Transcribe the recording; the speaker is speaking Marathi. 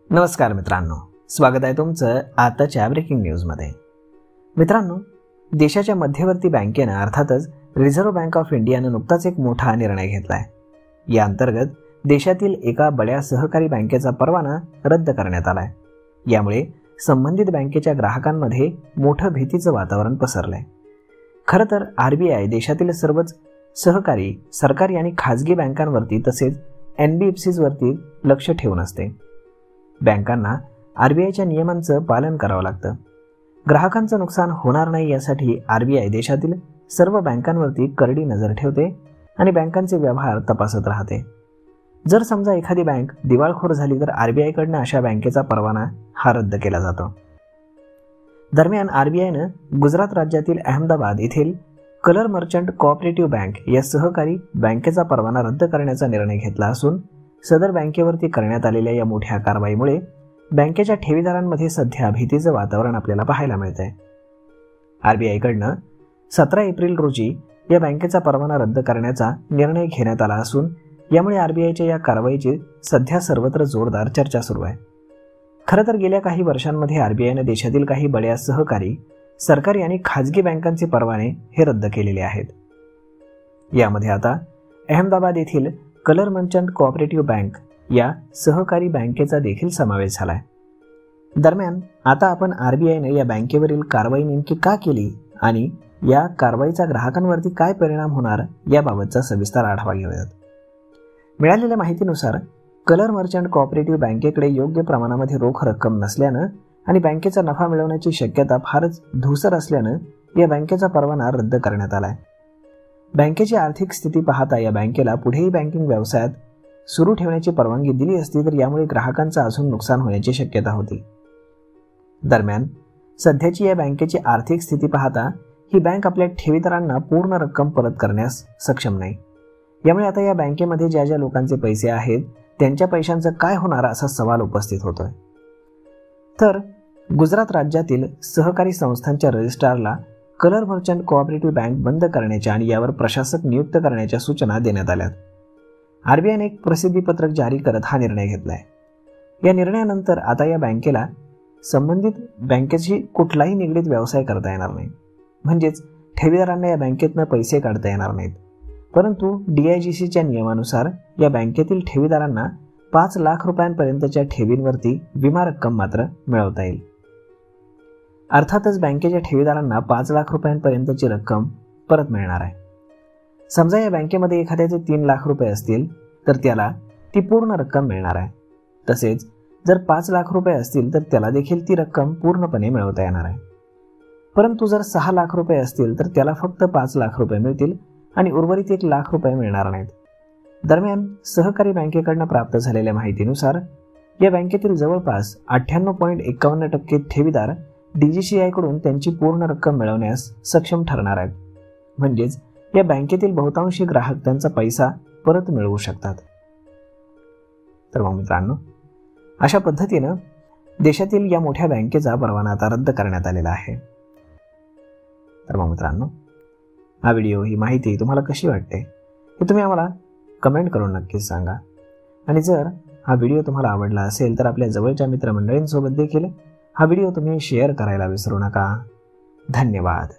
नमस्कार मित्रांनो, स्वागत आहे तुमचं आताच्या ब्रेकिंग न्यूजमध्ये। मित्रांनो, देशाच्या मध्यवर्ती बँकेनं अर्थातच रिझर्व्ह बँक ऑफ इंडियानं नुकताच एक मोठा निर्णय घेतलाय। या अंतर्गत देशातील एका बड्या सहकारी बँकेचा परवाना रद्द करण्यात आलाय। यामुळे संबंधित बँकेच्या ग्राहकांमध्ये मोठं भीतीचं वातावरण पसरलंय। खरं तर आरबीआय देशातील सर्वच सहकारी, सरकारी आणि खाजगी बँकांवरती तसेच एनबीएफसीज वरती लक्ष ठेवून असते। बँकांना आरबीआयच्या नियमांचं पालन करावं लागतं। ग्राहकांचं नुकसान होणार नाही यासाठी आरबीआय देशातील सर्व बँकांवरती करडी नजर ठेवते आणि बँकांचे व्यवहार तपासत राहते। जर समजा एखादी बँक दिवाळखोर झाली तर आरबीआयकडनं अशा बँकेचा परवाना हा रद्द केला जातो। दरम्यान आरबीआयनं गुजरात राज्यातील अहमदाबाद येथील कलर मर्चंट कोऑपरेटिव्ह बँक या सहकारी बँकेचा परवाना रद्द करण्याचा निर्णय घेतला असून सदर बँकेवरती करण्यात आलेल्या या मोठ्या कारवाईमुळे बँकेच्या ठेवीदारांमध्ये सध्या भीतीचं वातावरण आपल्याला पाहायला मिळतंय। आरबीआयकडनं 17 एप्रिल रोजी या बँकेचा परवाना रद्द करण्याचा निर्णय घेण्यात आला असून यामुळे आरबीआयच्या या कारवाईची सध्या सर्वत्र जोरदार चर्चा सुरू आहे। खरं तर गेल्या काही वर्षांमध्ये आरबीआयने देशातील काही बड्या सहकारी, सरकारी आणि खाजगी बँकांचे परवाने हे रद्द केलेले आहेत। यामध्ये आता अहमदाबाद येथील कलर मर्चंट कोऑपरेटिव्ह बँक या सहकारी बँकेचा देखील समावेश झालाय। दरम्यान आता आपण आरबीआयने या बँकेवरील कारवाई नेमकी का केली आणि या कारवाईचा ग्राहकांवरती काय परिणाम होणार याबाबतचा सविस्तर आढावा घेऊयात। मिळालेल्या माहितीनुसार कलर मर्चंट कोऑपरेटिव्ह बँकेकडे योग्य प्रमाणामध्ये रोख रक्कम नसल्यानं आणि बँकेचा नफा मिळवण्याची शक्यता फारच धूसर असल्यानं या बँकेचा परवाना रद्द करण्यात आलाय। बँकेची आर्थिक स्थिती पाहता या बँकेला पुढेही बँकिंग व्यवसायात सुरू ठेवण्याची परवानगी दिली असती तर यामुळे ग्राहकांचं अजून नुकसान होण्याची शक्यता होती। दरम्यान सध्याची या बँकेची आर्थिक स्थिती पाहता ही बँक आपल्या ठेवीदारांना पूर्ण रक्कम परत करण्यास सक्षम नाही। यामुळे आता या बँकेमध्ये ज्या ज्या लोकांचे पैसे आहेत त्यांच्या पैशांचं काय होणार असा सवाल उपस्थित होतोय। तर गुजरात राज्यातील सहकारी संस्थांच्या रजिस्ट्रारला कलर मर्चंट कोऑपरेटिव्ह बँक बंद करण्याच्या आणि यावर प्रशासक नियुक्त करण्याच्या सूचना देण्यात आल्यात। आरबीआयने एक प्रसिद्धीपत्रक जारी करत हा निर्णय घेतलाय। या निर्णयानंतर आता या बँकेला संबंधित बँकेशी कुठलाही निगडीत व्यवसाय करता येणार नाही, म्हणजेच ठेवीदारांना या बँकेतनं पैसे काढता येणार नाहीत। परंतु डीआयजीसीच्या नियमानुसार या बँकेतील ठेवीदारांना 5 लाख रुपयांपर्यंतच्या ठेवींवरती विमा रक्कम मात्र मिळवता येईल। अर्थातच बँकेच्या ठेवीदारांना 5 लाख रुपयांपर्यंतची रक्कम परत मिळणार आहे। समजा या बँकेमध्ये एखाद्याचे 3 लाख रुपये असतील तर त्याला ती पूर्ण रक्कम मिळणार आहे। तसेच जर 5 लाख रुपये असतील तर त्याला देखील ती रक्कम पूर्णपणे मिळवता येणार आहे। परंतु जर 6 लाख रुपये असतील तर त्याला फक्त 5 लाख रुपये मिळतील आणि उर्वरित 1 लाख रुपये मिळणार नाहीत। दरम्यान सहकारी बँकेकडनं प्राप्त झालेल्या माहितीनुसार या बँकेतील जवळपास 98.51% ठेवीदार डीजीसीआय कडून त्यांची पूर्ण रक्कम मिळवण्यास सक्षम ठरणार आहेत, म्हणजेच या बँकेतील बहुतांशी ग्राहक त्यांचा पैसा परत मिळवू शकतात। तर मग मित्रांनो, अशा पद्धतीनं देशातील या मोठ्या बँकेचा परवाना आता रद्द करण्यात आलेला आहे। तर मग मित्रांनो, हा व्हिडिओ, ही माहिती तुम्हाला कशी वाटते हे तुम्ही आम्हाला कमेंट करून नक्कीच सांगा। आणि जर हा व्हिडिओ तुम्हाला आवडला असेल तर आपल्या जवळच्या मित्रमंडळींसोबत देखील हा व्हिडिओ तुम्ही शेअर करायला विसरू नका। धन्यवाद।